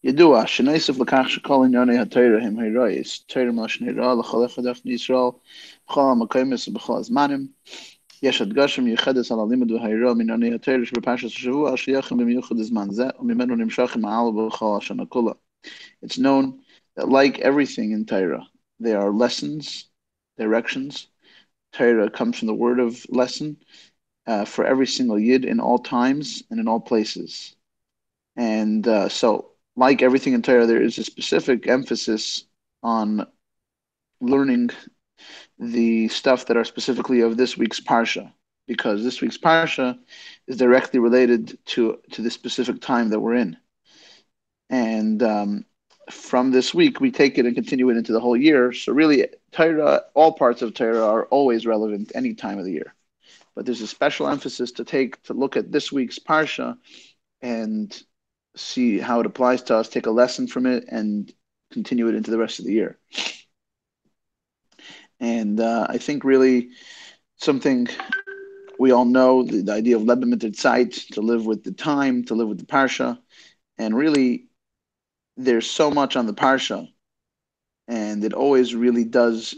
Yedua, Shneisef Lakach Shekol Inyonei HaTorah Him Heiroyis, Torah Moshe Neira, L'chol Echad Echad Yisrael, B'chol HaMakoymes B'chol HaZmanim, Yesh Adgashim Yechedes Al Alimud V'Hairo Minyonei HaTorah Shebepashas Shavua, Al Sheyachim B'miyuchad Zman Zeh, U'mimenu Nimshachim Ha'al B'chol HaShana Kula. It's known that like everything in Torah, there are lessons, directions. Torah comes from the word of lesson for every single yid in all times and in all places. And so, like everything in Torah, there is a specific emphasis on learning the stuff that are specifically of this week's parsha, because this week's parsha is directly related to the specific time that we're in. And from this week, we take it and continue it into the whole year. So really, Torah, all parts of Torah are always relevant any time of the year. But there's a special emphasis to look at this week's parsha and see how it applies to us, take a lesson from it, and continue it into the rest of the year. And I think really something we all know, the idea of Leben mit der Zeit, to live with the time, to live with the parsha. And really, there's so much on the parsha, and it always really does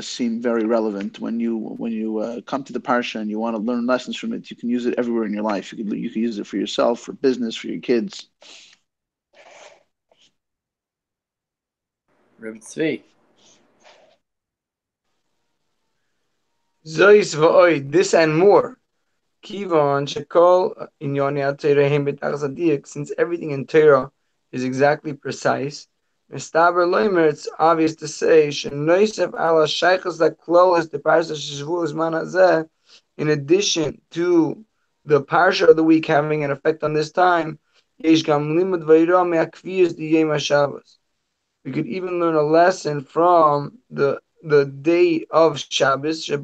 seem very relevant when you come to the parsha and you want to learn lessons from it. You can use it everywhere in your life. You can use it for yourself, for business, for your kids. Reb Tzvi. Zois v'oid, this and more. Kivon shekol inyoni ha-Torah hem b'tachas hadiyak, since everything in Torah is exactly precise. Mistaber loimer, it's obvious to say, shenoisef ala shaychas laklolas the parsha sheshvu zman hazeh, in addition to the parsha of the week having an effect on this time, yesh gam limud Vayeira me'akviyas diyem ha-Shabbos. We could even learn a lesson from the day of Shabbos, the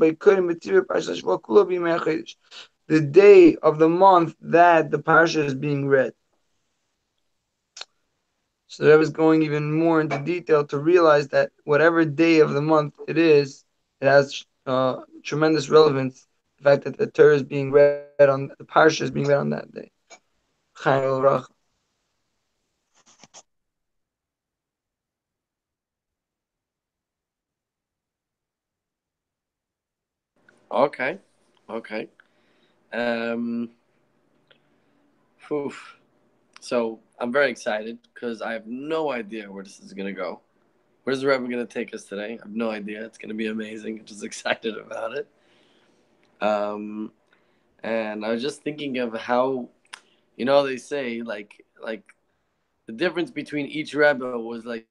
day of the month that the parsha is being read. So the Rebbe is going even more into detail to realize that whatever day of the month it is, it has tremendous relevance. The fact that the Torah is being read on the parsha is being read on that day. Okay. Okay. Um, oof. So I'm very excited because I have no idea where this is going to go. Where's the Rebbe going to take us today? I have no idea. It's going to be amazing. I'm just excited about it. Um, and I was just thinking of how, they say like the difference between each Rebbe was like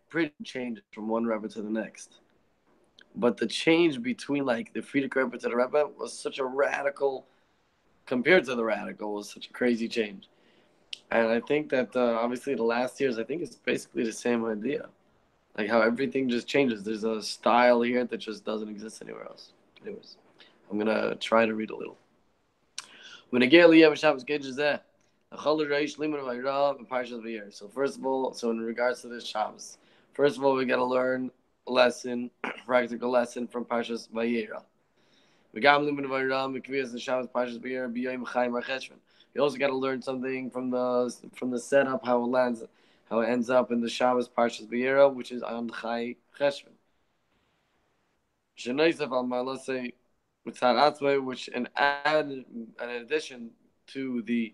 pretty changes from one Rebbe to the next. But the change between like the Frierdiker Rebbe to the Rebbe was such a radical, compared to the radical, was such a crazy change. And I think that obviously the last years, I think it's basically the same idea. Like how everything just changes. There's a style here that just doesn't exist anywhere else. Anyways, I'm going to try to read a little. When I get Aliyah Shabbos Gage there, so first of all, so in regards to this Shabbos, first of all, we got to learn a lesson, practical lesson from Parshas Vayeira. We also got to learn something from the setup, how it ends up in the Shabbos Parshas Vayeira, which is on Chai Cheshvan. Let's say which in addition to the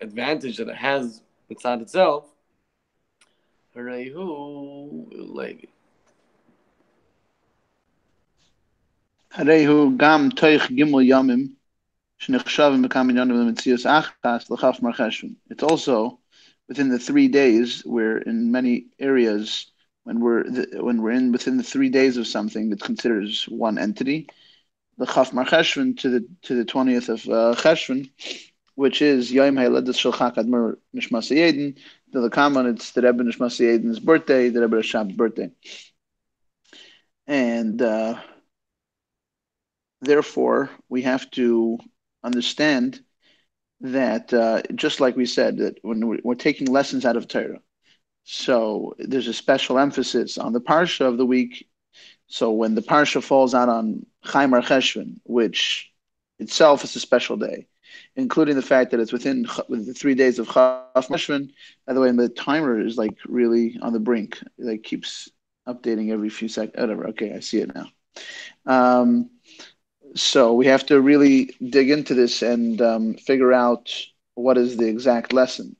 advantage that it has inside itself, lady. Harehu gam toich gimel yamim shenichshavim bekam inyanim lemitzias achas l'chaf mar cheshvan. It's also within the 3 days, where in many areas, when we're in within the 3 days of something, it's considered one entity. The chaf mar cheshvan to the 20th of cheshvan, which is Yom Ha'Ledas Shel Chak Admir Nishmas Yedin. The Kaman, it's the Rebbe Nishmas Yedin's birthday, the Rebbe Rashab's birthday, and therefore we have to understand that just like we said, that when we're taking lessons out of Torah, so there's a special emphasis on the parsha of the week. So when the parsha falls out on Chaimar Cheshvan, which itself is a special day, including the fact that it's with the 3 days of Chaf Meshvan. By the way, and the timer is like really on the brink. It like keeps updating every few seconds. Whatever. Okay, I see it now. Um, so we have to really dig into this and figure out what is the exact lesson.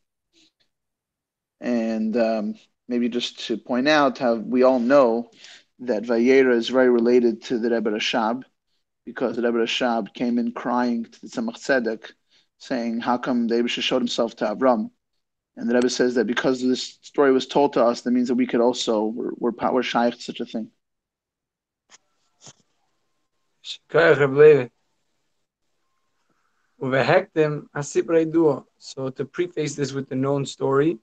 And maybe just to point out how we all know that Vayeira is very related to the Rebbe Rashab, because the Rebbe Rashab came in crying to the Tzemach Tzedek, saying, "How come the Rebbe showed himself to Avram?" And the Rebbe says that because this story was told to us, that means that we could also we're shaykh to such a thing. So to preface this with the known story,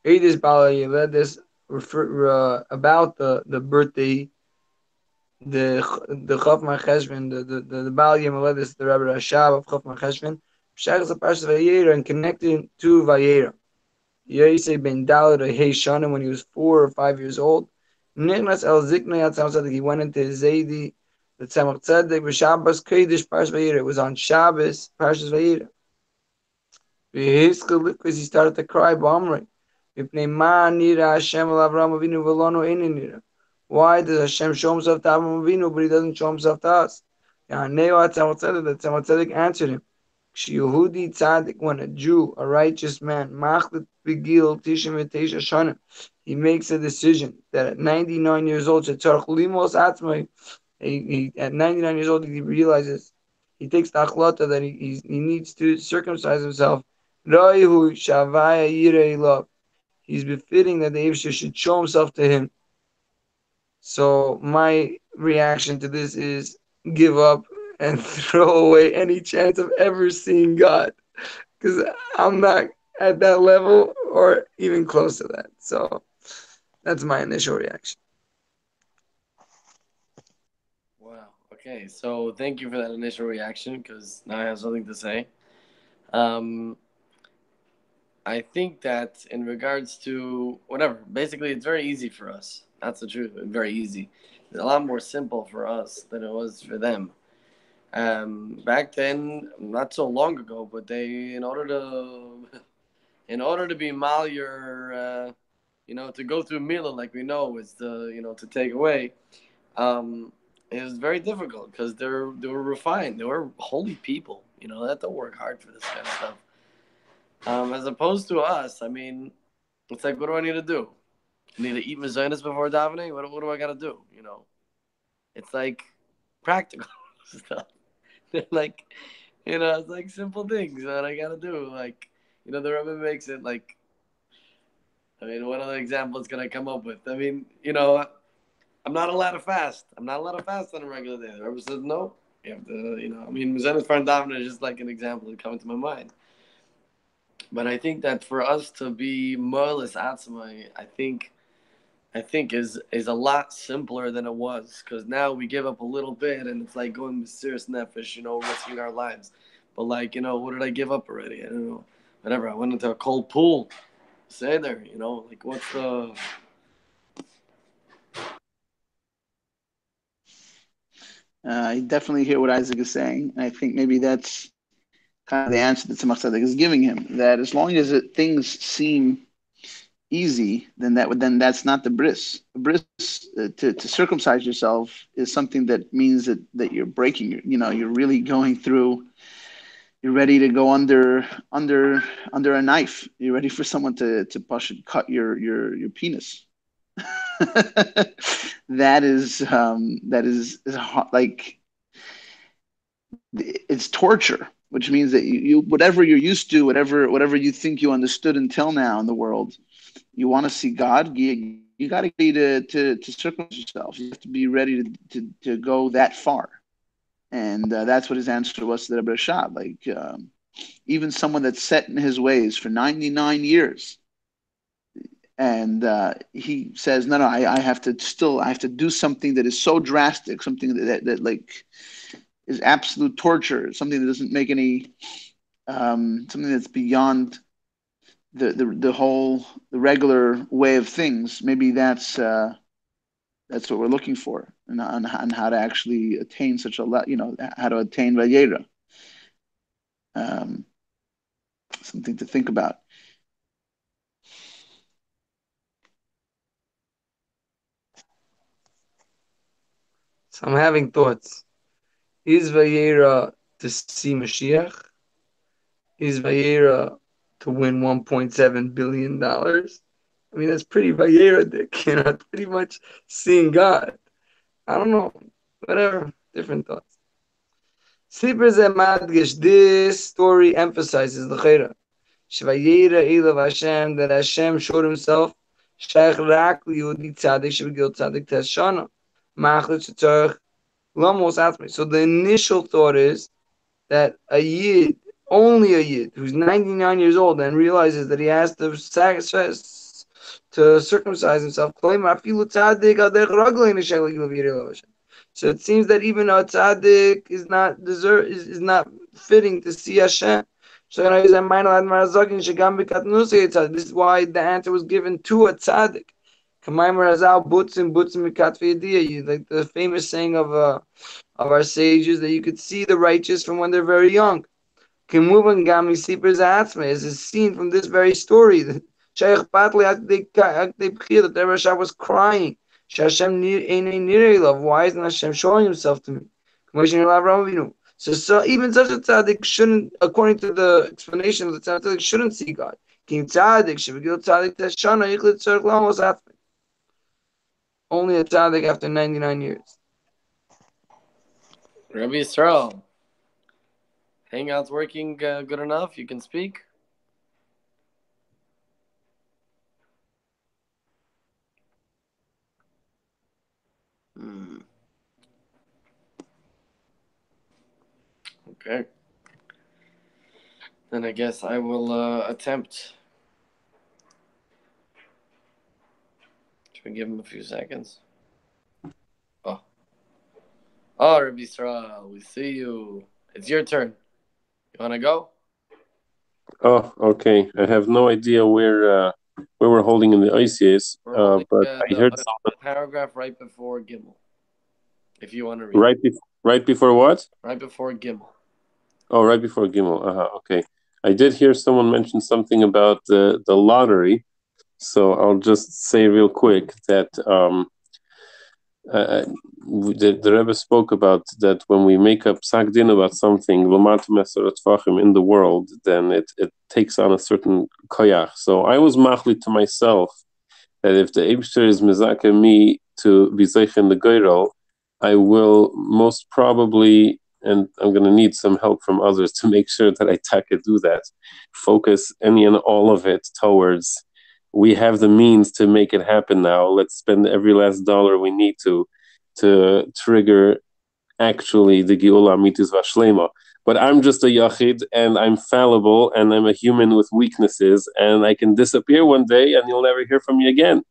Eidis Balayeledis refer about the birthday, the Chofma Cheshvan, the Baal Yemeledis, the Rebbe Rashab of Chofma Cheshvan, Shaykhs of Parshas Vayeira, and connected to Vayeira. Yosei ben Daled or Hey Shanim, when he was 4 or 5 years old. Nichnas El Zikna Yad Tzemach Tzedek, he went into Zaydi, the Tzemach Tzedek, B'Shabbos Kodesh Parshas Vayeira. It was on Shabbos, Parshas Vayeira. Because he started to cry, B'Amrei. Why does Hashem show himself to Avraham Avinu, but he doesn't show himself to us? The Tzemach Tzedek answered him, Yehudi Tzaddik, when a Jew, a righteous man, Machlit Begil Tishim V'Teisha Shanim, he makes a decision that at 99 years old, Shetzarach Limos Atzmai, at 99 years old, he realizes, he takes the achlata that he needs to circumcise himself. Roihu Shavaya Yirei Love. He's befitting that the Eivshir should show himself to him. So my reaction to this is give up and throw away any chance of ever seeing God, because I'm not at that level or even close to that. So that's my initial reaction. Wow. Okay. So thank you for that initial reaction because now I have something to say. I think that in regards to whatever, basically, it's very easy for us. That's the truth. It's very easy. It's a lot more simple for us than it was for them. Back then, not so long ago, but they, in order to be malyer, to go through Mila like we know is to take away. It was very difficult because they were refined. They were holy people. They have to work hard for this kind of stuff. As opposed to us, I mean, it's like, what do I need to do? I need to eat mazonas before davening. What do I got to do? It's like practical stuff. They're like, it's like simple things that I got to do. Like, the Rebbe makes it like, I mean, what other examples can I come up with? I mean, I'm not allowed to fast. I'm not allowed to fast on a regular day. The Rebbe says no. You have to, I mean, mazonas for davening is just like an example that comes to my mind. But I think that for us to be Merlis Atzmai, I think is a lot simpler than it was, because now we give up a little bit and it's like going with serious nefesh, risking our lives. But like, what did I give up already? I don't know. Whatever. I went into a cold pool. Say there, like what's the I definitely hear what Isaac is saying. I think maybe that's kind of the answer that Tzemach Tzedek is giving him. That as long as things seem easy, then that's not the bris. The bris to circumcise yourself is something that means that you're breaking. You're really going through. You're ready to go under a knife. You're ready for someone to push and cut your penis. that is like it's torture, which means that you whatever you're used to, whatever you think you understood until now in the world, you want to see God. You got to be to circumcise yourself. You have to be ready to go that far, and that's what his answer was to the Rebbe Rashab. Like even someone that's set in his ways for 99 years. And he says, no, I have to do something that is so drastic, something that like is absolute torture, something that doesn't make any, something that's beyond the regular way of things. Maybe that's what we're looking for, and on how to actually attain such a lot, how to attain Vayeira. something to think about. So I'm having thoughts. Is Vayeira to see Mashiach? Is Vayeira to win $1.7 billion? I mean, that's pretty Vayeira, Dick. Pretty much seeing God. I don't know. Whatever. Different thoughts. Sipers and Madgish, this story emphasizes the Chayra. Shvayera Elav Hashem, that Hashem showed himself. Shaykh Rak Yudi Tzadik Shvigil Tzadik Teshana. Machlit Shetzarech Lamos Atmi. So the initial thought is that a Yid, only a Yid, who's 99 years old and realizes that he has to circumcise himself. So it seems that even a tzaddik is not fitting to see Hashem. So this is why the answer was given to a tzaddik. Like the famous saying of our sages, that you could see the righteous from when they're very young. Is seen from this very story that Shaykh Patli that the Rebbe was crying. Why isn't Hashem showing himself to me? So even such a tzaddik shouldn't, according to the explanation of the tzaddik, shouldn't see God. Only a tzaddik after 99 years. Rabbi Yisrael, Hangout's working good enough? You can speak? Okay. Then I guess I will attempt. Should we give him a few seconds? Oh, Rabbi Yisrael, we see you. It's your turn. You want to go? Oh, okay. I have no idea where we're holding in the ICS, but I heard the paragraph right before Gimel. If you want to read. Right before what? Right before Gimel. Oh, right before Gimel. Okay. I did hear someone mention something about the lottery, so I'll just say real quick that the Rebbe spoke about that when we make a psak din about something in the world, then it takes on a certain koyach. So I was machlit to myself that if the Eibster is mezake me to be in the goyrel, I will most probably, and I'm going to need some help from others to make sure that I do that. Focus any and all of it towards, we have the means to make it happen now. Let's spend every last dollar we need to trigger actually the Geula Mitzvah Vashlema. But I'm just a Yachid, and I'm fallible, and I'm a human with weaknesses, and I can disappear one day, and you'll never hear from me again.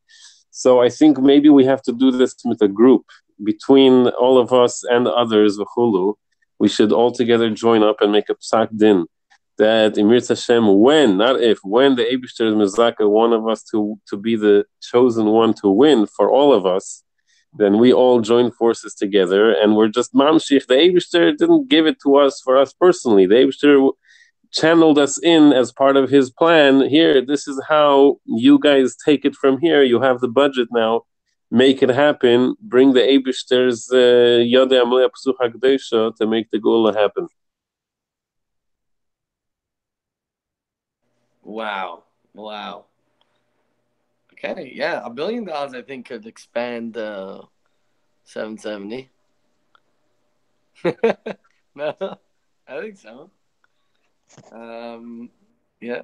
So I think maybe we have to do this with a group between all of us and others. V'chulu, we should all together join up and make a psak din that Emir Hashem, when, not if, when the Eibishter is mezaka one of us to be the chosen one to win for all of us, then we all join forces together, and we're just mamshich. The Eibishter didn't give it to us for us personally. The Eibishter channeled us in as part of his plan. Here, this is how you guys take it from here. You have the budget now. Make it happen. Bring the Eibishter's Yodei Amalei Pesuch HaKdesha to make the Gula happen. Wow. Okay, yeah, $1 billion I think could expand 770. No, I think so. Yeah.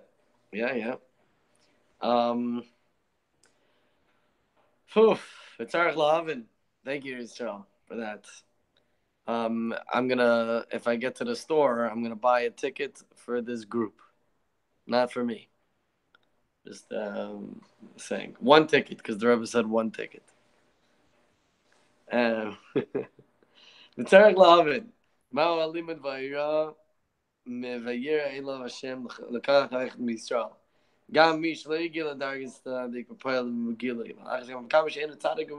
It's our Lavin. Thank you, Israel, for that. I'm gonna, if I get to the store, I'm gonna buy a ticket for this group, not for me. Just saying, one ticket, because the Rebbe said one ticket. The Tarek Lavin, Mao Alimad Vayeira, Vayeira Elav Hashem Lekach Ha'ech Miyisrael. Gam Mish Leigil Adargis Tzadik V'Poel V'Megilei. Achas Gam Kam She'en Tzadik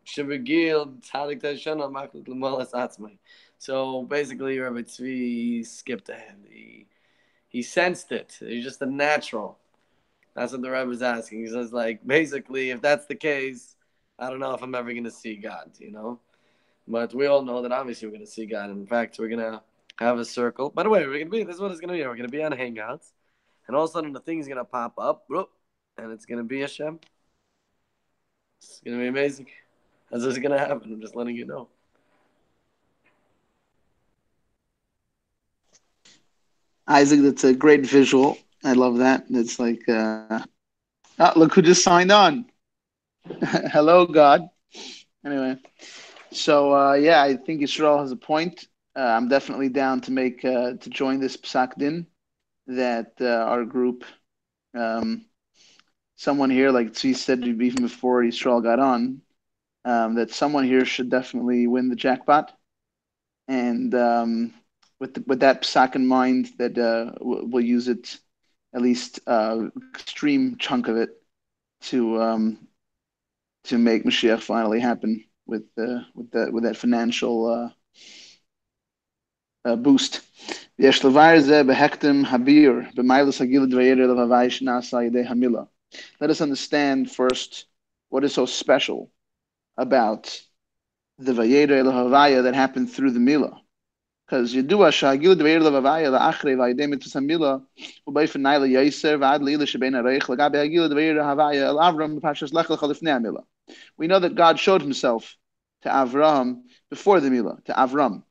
Shebegil Tzadik Teshana Maklit L'Malas Atzmai. So basically, Rabbi Tzvi skipped ahead. He sensed it. He's just a natural. That's what the Rebbe is asking. He says, like, basically, if that's the case, I don't know if I'm ever going to see God, you know? But we all know that obviously we're going to see God. In fact, we're going to have a circle. By the way, this is what it's going to be. We're going to be on Hangouts. And all of a sudden, the thing's going to pop up. And it's going to be Hashem. It's going to be amazing. That's what's going to happen. I'm just letting you know. Isaac, that's a great visual. I love that. It's like, look who just signed on. Hello, God. Anyway, so yeah, I think Yisrael has a point. I'm definitely down to join this Psak Din that our group, someone here, like Tzvi said even before Yisrael got on, that someone here should definitely win the jackpot. And with that psak in mind, that we'll use it, at least extreme chunk of it, to make Mashiach finally happen with that financial boost. Let us understand first what is so special about the Vayeira Havaya that happened through the Milah. Because Yedua Shagil Dveir Lavavaya La Achre Vaidem Tusamila Ubay Naila Yaser Vad Lila Shebena Reich Lagabe Hagil Dveir Havaya El Avram Parshas Lech Lechalifnei Milah. We know that God showed Himself to Avram before the Milah, to Avram,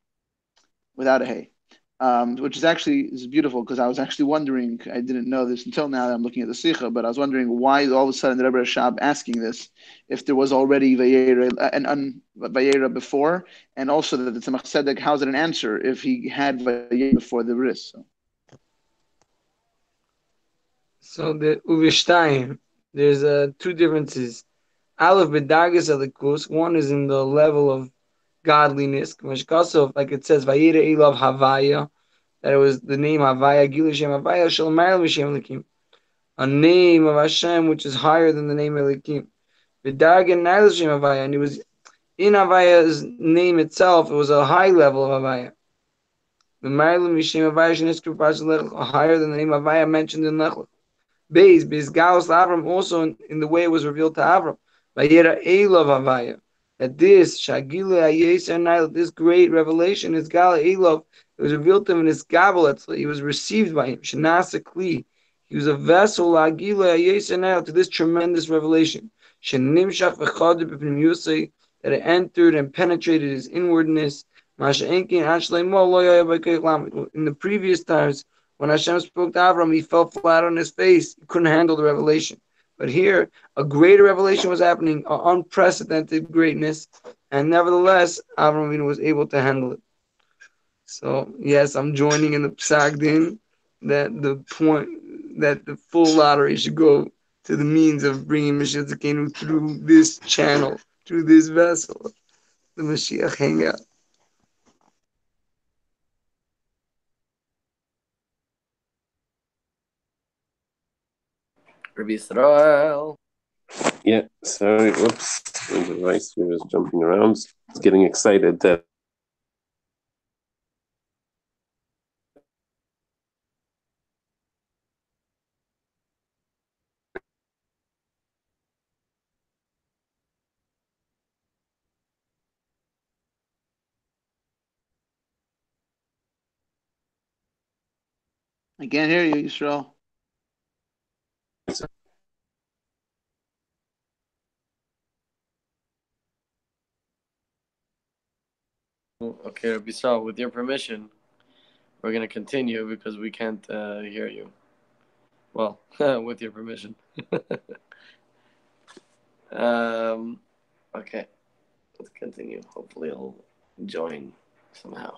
without a hay, which is beautiful, because I was actually wondering, I didn't know this until now that I'm looking at the Sikha, but I was wondering why all of a sudden the Rebbe Rashab asking this, if there was already Vayeira before, and also that the Tzemach Tzedek, how's it an answer if he had Vayeira before the Bris? So the Uvishtaim, there's two differences. Aleph B'Dargas Alikus, one is in the level of godliness, like it says, Vayeira Elav Havaya, that it was the name Havaya, Gil Shem Havaya, Shalmayel V'Shem Elikim, a name of Hashem which is higher than the name Elikim. V'Dargan Nail Shem Havaya, and it was in Havaya's name itself, it was a high level of Havaya. The Ma'alim V'Shem Havaya Sheniskru Parshas Lech, higher than the name Havaya mentioned in Lech. Beis Gaus Avram, also in the way it was revealed to Avram. Vayeira Elav Havaya. That this Shagila Ayeser Nail, this great revelation is Gala Elav. It was revealed to him in his Gabalet. He was received by him. Shanasa Kli. He was a vessel Agila Ayeser Nail to this tremendous revelation. Shenimshach v'chad b'pnim Yusei, that it entered and penetrated his inwardness. Masha Enkin Ashleimo lo yaya b'kei lam. In the previous times, when Hashem spoke to Avram, he fell flat on his face. He couldn't handle the revelation. But here, a greater revelation was happening, an unprecedented greatness, and nevertheless, Avram was able to handle it. So, yes, I'm joining in the Psak Din that the point that the full lottery should go to the means of bringing Mashiach Tzidkeinu through this channel, through this vessel, the Mashiach Hangout. Rabbi Yisrael. Yeah, sorry, whoops. The device was jumping around. It's getting excited that I can't hear you, Yisrael. Okay, Rabbi Yisrael, with your permission, we're going to continue because we can't hear you. Well, with your permission. Okay, let's continue. Hopefully he'll join somehow.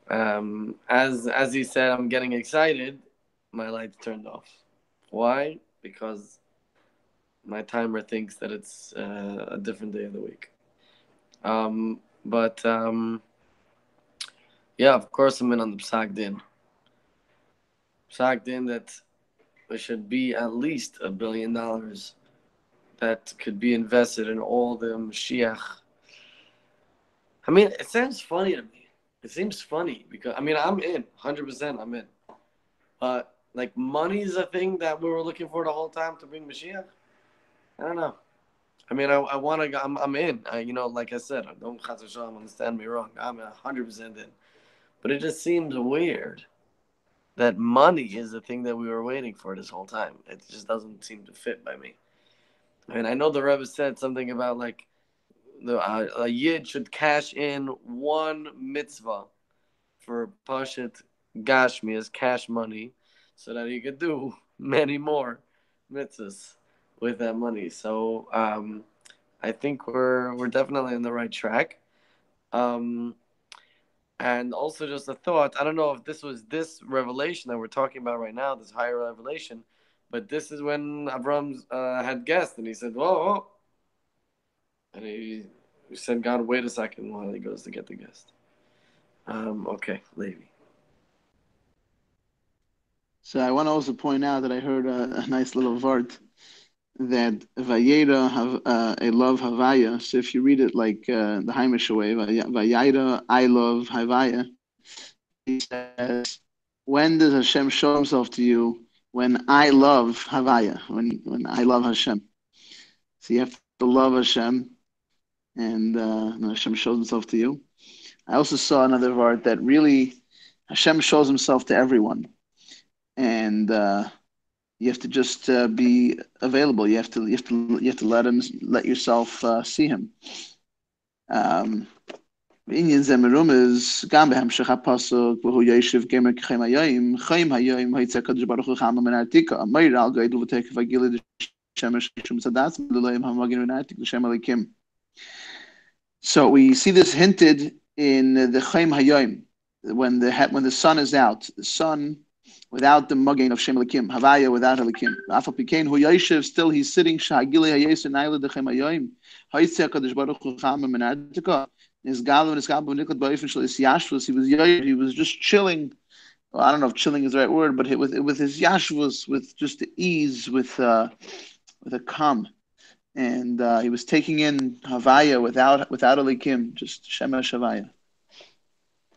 As he said, I'm getting excited. My lights turned off. Why? Because my timer thinks that it's a different day of the week. But yeah, of course I'm in on the Psak Din. Psak Din that there should be at least $1 billion that could be invested in all the Mashiach. I mean, it sounds funny to me. It seems funny because, I mean, I'm in. 100% I'm in. But like money's a thing that we were looking for the whole time to bring Mashiach. I don't know. I mean, I want to. I'm in. Like I said, don't understand me wrong. I'm 100% in. But it just seems weird that money is the thing that we were waiting for this whole time. It just doesn't seem to fit by me. I mean, I know the Rebbe said something about like a yid should cash in one mitzvah for Pashat Gashmi as cash money, so that he could do many more mitzvahs with that money. So I think we're definitely on the right track. And also just a thought, I don't know if this was this revelation that we're talking about right now, this higher revelation, but this is when Avram had guests, and he said, whoa, whoa. And he said, God, wait a second while he goes to get the guest. Okay, Levi. So I want to also point out that I heard a nice little vart that Vayeira have a love Havaya. So if you read it like the Haimish way, Vayeira, I love Havaya. He says, when does Hashem show himself to you? When I love Havaya, when I love Hashem. So you have to love Hashem, and Hashem shows himself to you. I also saw another vart that really Hashem shows himself to everyone. And you have to just be available. You have to let yourself see him. Inyan Zemerum is gam behemshech hapasuk v'hu yeshiv gemer k'chaim hayayim chaim hayayim haitzeh kadosh baruch hu chama min artika amayir al gaidul v'tekef agili d'shemesh shum tzadas l'loyim hamagin min artik l'shem alikim. So we see this hinted in the chaim hayayim when the sun is out. The sun without the mugging of Shem Elikim, Havaya without Elikim. Afal Pikein Hu Yoshev, still he's sitting Shagili Hayesu Naila Dechem Hayoim. Haitzeh Kadosh Baruch Hu Chama Min Artika. His Galu and his Gabu Nikot Ba'ifin Shel Is Yashvus. He was just chilling. Well, I don't know if chilling is the right word, but with his Yashvus, with just the ease, with a calm, and he was taking in Havaya without Elikim, just Shemesh Havaya.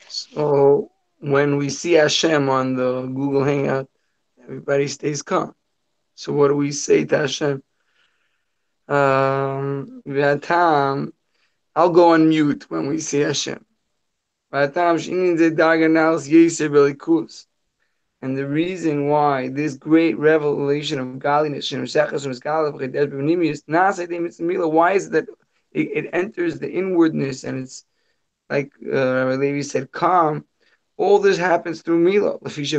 So when we see Hashem on the Google Hangout, everybody stays calm. So what do we say to Hashem? Vatam, I'll go on mute when we see Hashem. Vatam shinin ze daganals yeser belikus. And the reason why this great revelation of godliness, why is it that it enters the inwardness and it's like Rabbi Levi said, calm? All this happens through Mila. Because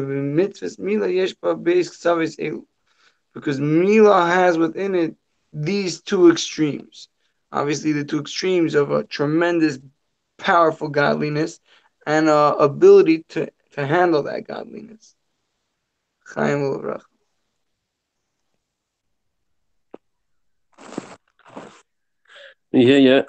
Mila has within it these two extremes. Obviously, the two extremes of a tremendous, powerful godliness and ability to handle that godliness. Chaim Uvrach. Yeah.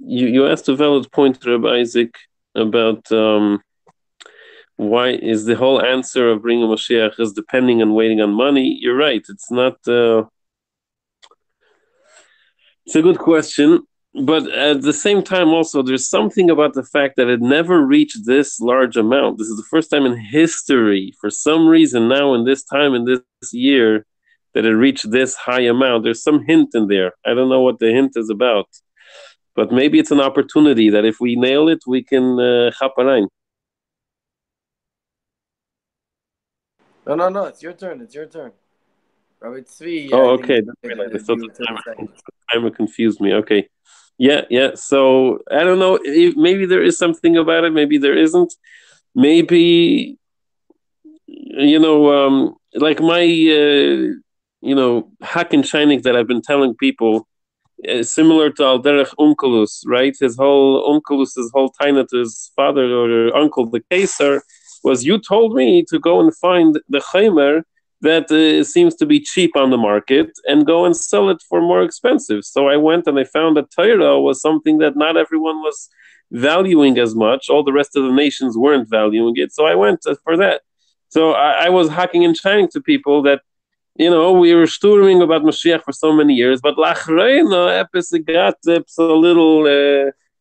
You asked a valid point, Rabbi Isaac, about why is the whole answer of bringing Moshiach is depending on waiting on money. You're right. It's not. It's a good question, but at the same time, also there's something about the fact that it never reached this large amount. This is the first time in history, for some reason, now in this time in this year, that it reached this high amount. There's some hint in there. I don't know what the hint is about, but maybe it's an opportunity that if we nail it, we can chaparein. No, it's your turn. Rabbi Tzvi. Oh, okay. Timer confused me. Okay. Yeah. So I don't know. Maybe there is something about it. Maybe there isn't. Maybe, like my, hack and shining that I've been telling people, similar to Alderech Unkelus, right? His whole taina to his father or uncle, the Kesar, was, you told me to go and find the Chaimer that seems to be cheap on the market and go and sell it for more expensive. So I went and I found that Torah was something that not everyone was valuing as much. All the rest of the nations weren't valuing it. So I went for that. So I was hacking and shining to people that, we were sturming about Mashiach for so many years, but lachreina epis gat a little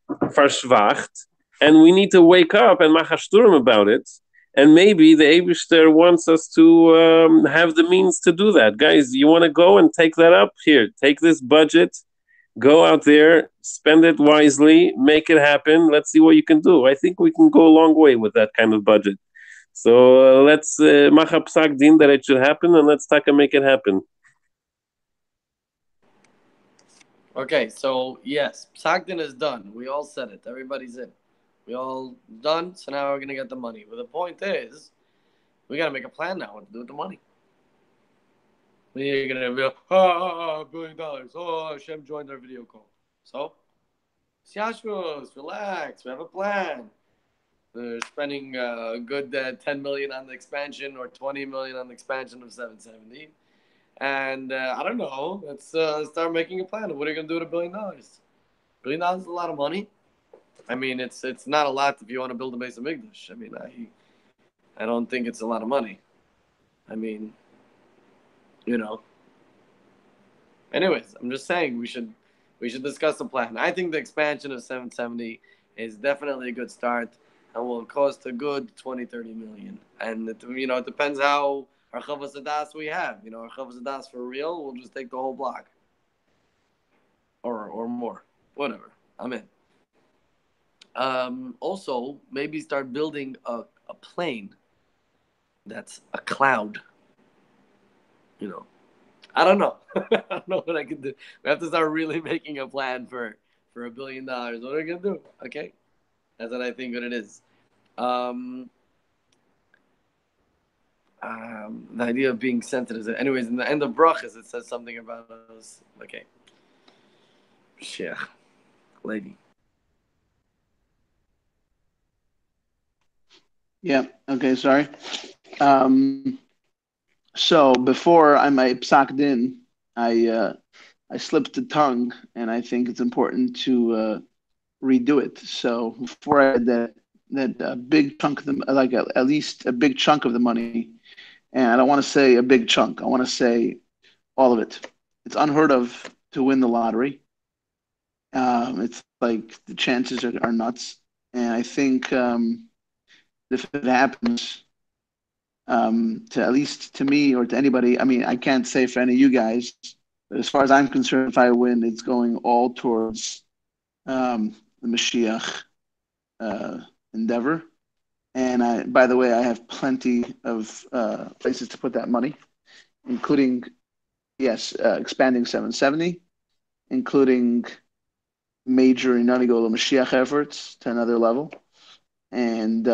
verschwacht. and we need to wake up and machashturim about it. And maybe the Eibishter wants us to have the means to do that. Guys, you want to go and take that up? Here, take this budget, go out there, spend it wisely, make it happen. Let's see what you can do. I think we can go a long way with that kind of budget. So let's macha psak din that it should happen, and let's take and make it happen. Okay, so yes, psak din is done. We all said it. Everybody's in. We all done. So now we're gonna get the money. But the point is, we gotta make a plan now what to do with the money. You're gonna be $1 billion. Oh, Hashem joined our video call. So, Yashvos, relax. We have a plan. They're spending a good 10 million on the expansion or 20 million on the expansion of 770. And I don't know. Let's start making a plan of what are you gonna do with $1 billion. $1 billion is a lot of money. I mean, it's not a lot if you want to build a base of Migdash. I mean, I don't think it's a lot of money. I mean, you know. Anyways, I'm just saying we should discuss the plan. I think the expansion of 770 is definitely a good start and will cost a good 20-30 million. And it depends how our Chavas Adas we have. Our Chavas Adas for real, we'll just take the whole block. Or more. Whatever. I'm in. Also, maybe start building a plane that's a cloud. I don't know. I don't know what I can do. We have to start really making a plan for $1 billion. What are we gonna do? Okay, that's what I think. What it is. The idea of being sensitive. Anyways, in the end of brachas, it says something about us. Okay, Sheikh, lady. Yeah. Okay. Sorry. So before I might psak din, I slipped the tongue, and I think it's important to redo it. So before I had that big chunk of the like at least a big chunk of the money, and I don't want to say a big chunk. I want to say all of it. It's unheard of to win the lottery. It's like the chances are nuts, and I think if it happens, to at least to me or to anybody. I mean, I can't say for any of you guys, but as far as I'm concerned, if I win, it's going all towards the Mashiach endeavor. And by the way, I have plenty of places to put that money, including, yes, expanding 770, including major Inanigola Mashiach efforts to another level, and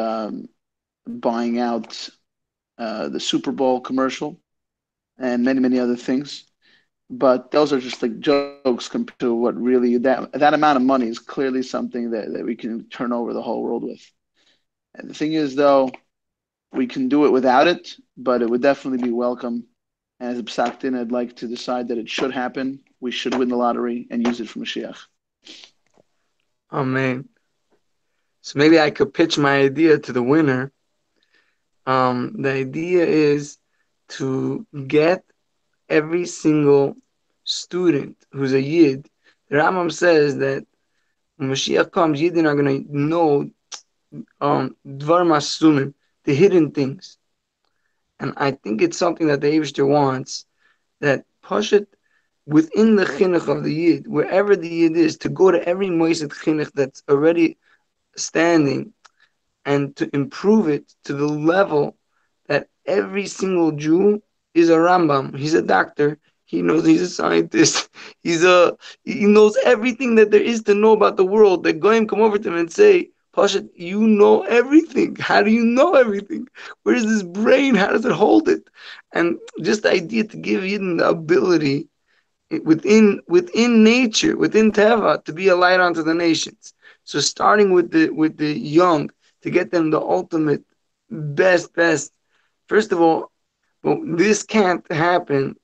buying out the Super Bowl commercial, and many, many other things. But those are just like jokes compared to what really that amount of money is clearly something that we can turn over the whole world with. And the thing is, though, we can do it without it, but it would definitely be welcome. And as a psak din, I'd like to decide that it should happen. We should win the lottery and use it for Mashiach. Amen. So maybe I could pitch my idea to the winner. The idea is to get every single student who's a Yid. The Rambam says that when Mashiach comes, Yidden are going to know Dvar Masumim, the hidden things. And I think it's something that the Eibishter wants, that Pashat, within the chinuch of the Yid, wherever the Yid is, to go to every Moiset chinuch that's already standing and to improve it to the level that every single Jew is a Rambam. He's a doctor. He knows he's a scientist. He knows everything that there is to know about the world. The Goyim come over to him and say, Pasha, you know everything. How do you know everything? Where is this brain? How does it hold it? And just the idea to give Yidden the ability within nature, within Teva, to be a light unto the nations. So starting with the young, to get them the ultimate best. First of all, well, this can't happen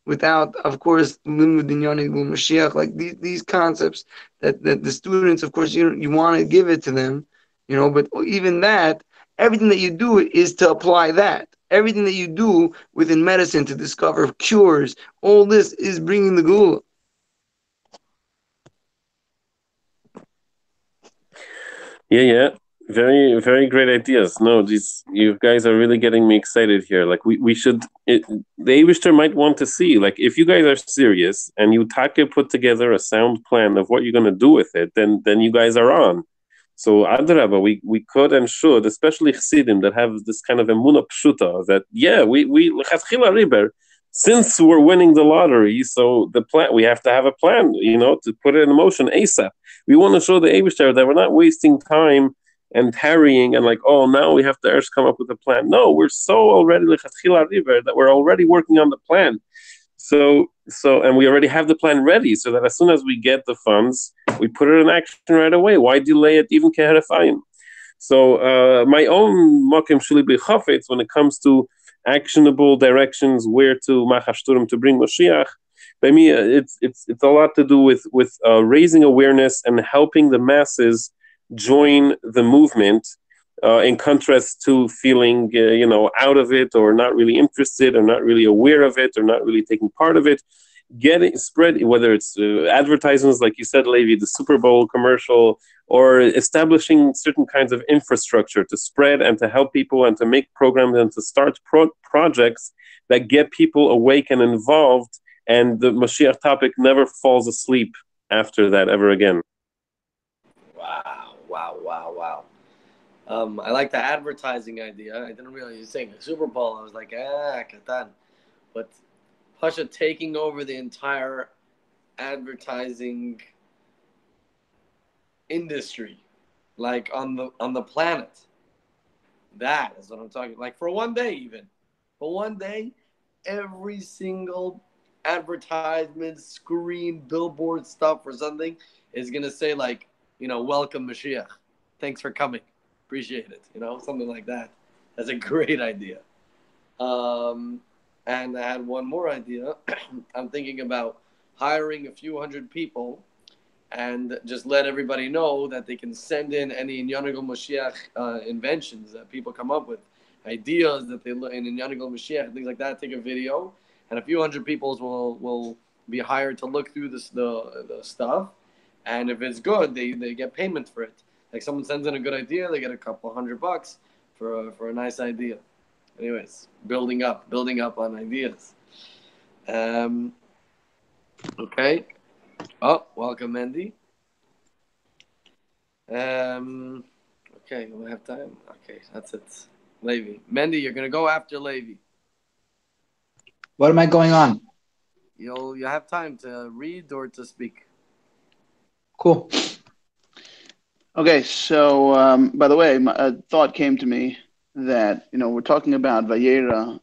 without, of course, Limud Dinyani Mashiach, like these concepts that the students, of course, you want to give it to them, but even that, everything that you do is to apply that. Everything that you do within medicine to discover cures, all this is bringing the Gula. Yeah. Very, very great ideas. No, you guys are really getting me excited here. Like we should, the Abishter might want to see, like if you guys are serious and you take put together a sound plan of what you're going to do with it, then you guys are on. So Adraba, we could and should, especially Chassidim that have this kind of emunah pshuta that we lechatchila riber, since we're winning the lottery, so the plan we have to have a plan, to put it in motion ASAP. We want to show the Abishter that we're not wasting time and tarrying and like, oh, now we have to first come up with a plan. No, we're so already lechatchila river that we're already working on the plan. And we already have the plan ready, so that as soon as we get the funds, we put it in action right away. Why delay it even keherefayim? So my own makim shuli b'chafetz when it comes to actionable directions where to machashturim to bring Moshiach. By me, it's a lot to do with raising awareness and helping the masses join the movement, in contrast to feeling out of it, or not really interested, or not really aware of it, or not really taking part of it. Getting spread, whether it's advertisements like you said, Levi, the Super Bowl commercial, or establishing certain kinds of infrastructure to spread and to help people and to make programs and to start projects that get people awake and involved, and the Mashiach topic never falls asleep after that ever again. Wow. I like the advertising idea. I didn't realize you were saying a Super Bowl. I was like, katan. But Pasha taking over the entire advertising industry, like on the planet. That is what I'm talking. Like for one day, every single advertisement, screen, billboard stuff or something is gonna say like, welcome Mashiach. Thanks for coming. Appreciate it. Something like that. That's a great idea. And I had one more idea. I'm thinking about hiring a few hundred people and just let everybody know that they can send in any Inyanigal Mashiach inventions that people come up with, ideas that they look in Inyanigal Mashiach, things like that. Take a video, and a few hundred people will be hired to look through the stuff, and if it's good, they get payment for it. Like someone sends in a good idea, they get a couple $100 for a nice idea. Anyways, building up on ideas. Okay. Oh, welcome, Mendy. Okay, we have time. Okay, that's it. Levi. Mendy, you're gonna go after Levi. What am I going on? You have time to read or to speak. Cool. Okay, so by the way, a thought came to me that we're talking about Vayeira,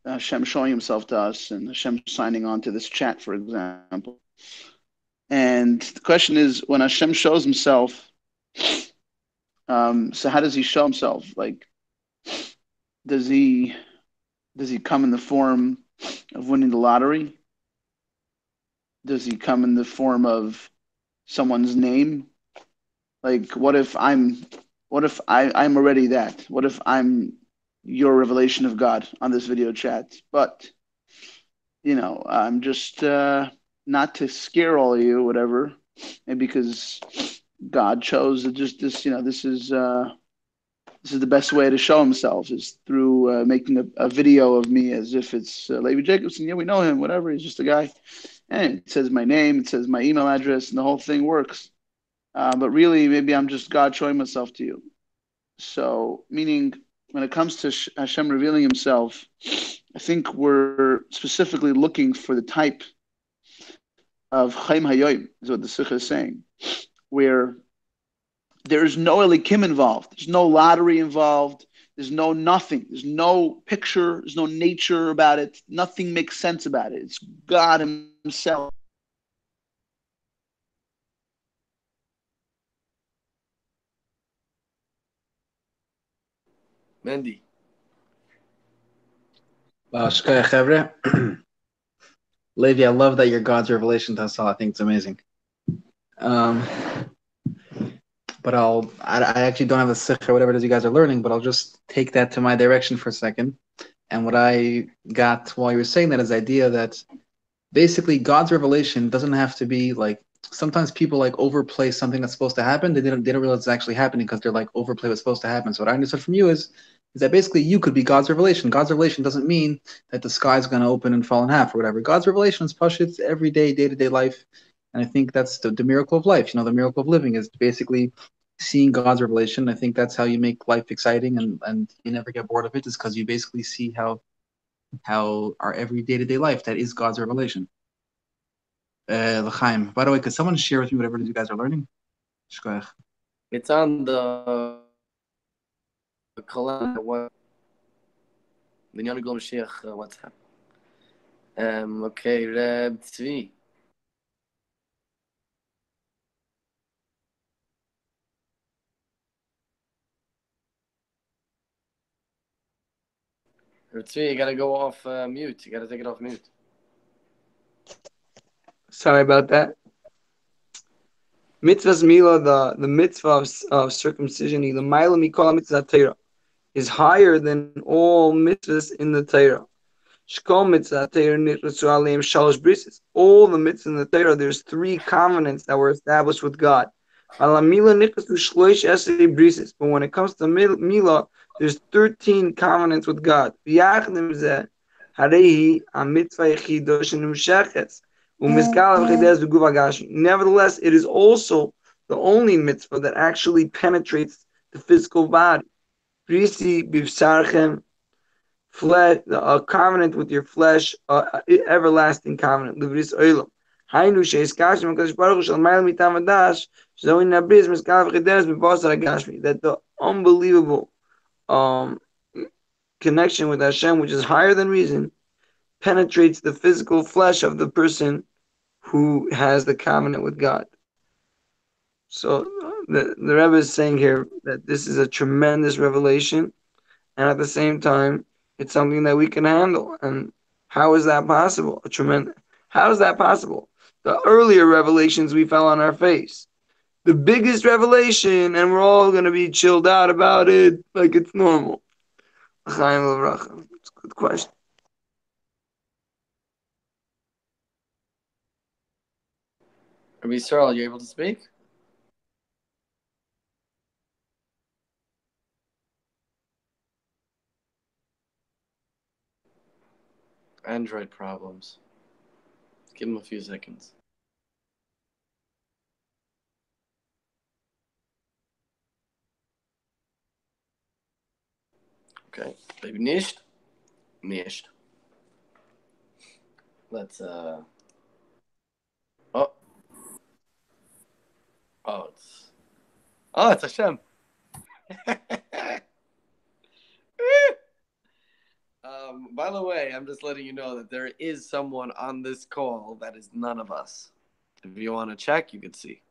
Hashem showing Himself to us, and Hashem signing on to this chat, for example. And the question is, when Hashem shows Himself, so how does He show Himself? Like, does He come in the form of winning the lottery? Does He come in the form of someone's name? Like, what if I'm already that? What if I'm your revelation of God on this video chat? But I'm just not to scare all of you, whatever, and because God chose just this. This is the best way to show Himself is through making a video of me as if it's Levi Jacobson. Yeah, we know him. Whatever, he's just a guy, and it says my name, it says my email address, and the whole thing works. But really, maybe I'm just God showing Myself to you. So, meaning, when it comes to Hashem revealing Himself, I think we're specifically looking for the type of Chaim Hayoim, is what the Sikha is saying, where there is no Elikim involved. There's no lottery involved. There's no nothing. There's no picture. There's no nature about it. Nothing makes sense about it. It's God Himself. Mendy. Levi, I love that you're God's revelation to us all. I think it's amazing. But I actually don't have a sikh or whatever it is you guys are learning, but I'll just take that to my direction for a second. And what I got while you were saying that is the idea that basically God's revelation doesn't have to be like sometimes people like overplay something that's supposed to happen. They don't realize it's actually happening because they're like overplay what's supposed to happen. So what I understood from you is that basically you could be God's revelation. God's revelation doesn't mean that the sky's going to open and fall in half or whatever. God's revelation is Pashut's everyday, day-to-day life. And I think that's the miracle of life. The miracle of living is basically seeing God's revelation. I think that's how you make life exciting and you never get bored of it, is because you basically see how our every day-to-day life, that is God's revelation. L'chaim. By the way, could someone share with me whatever it is you guys are learning? It's on the Collab, what the Yoni Glom Moshiach WhatsApp. Okay, Reb Tzvi. Reb Tzvi, you gotta go off mute. You gotta take it off mute. Sorry about that. Mitzvah's Mila, the mitzvah of circumcision, is higher than all mitzvahs in the Torah. All the mitzvahs in the Torah, there's 3 covenants that were established with God. But when it comes to Mila, there's 13 covenants with God. Nevertheless, it is also the only mitzvah that actually penetrates the physical body. Flesh, a covenant with your flesh, everlasting covenant. That the unbelievable connection with Hashem, which is higher than reason, penetrates the physical flesh of the person who has the covenant with God. So the Rebbe is saying here that this is a tremendous revelation, and at the same time, it's something that we can handle. And how is that possible? How is that possible? The earlier revelations, we fell on our face. The biggest revelation, and we're all going to be chilled out about it like it's normal. It's a good question. Rabbi Yisrael, are you able to speak? Android problems. Give him a few seconds. Okay, maybe nicht. Let's oh, it's Hashem. By the way, I'm just letting you know that there is someone on this call that is none of us. If you want to check, you can see.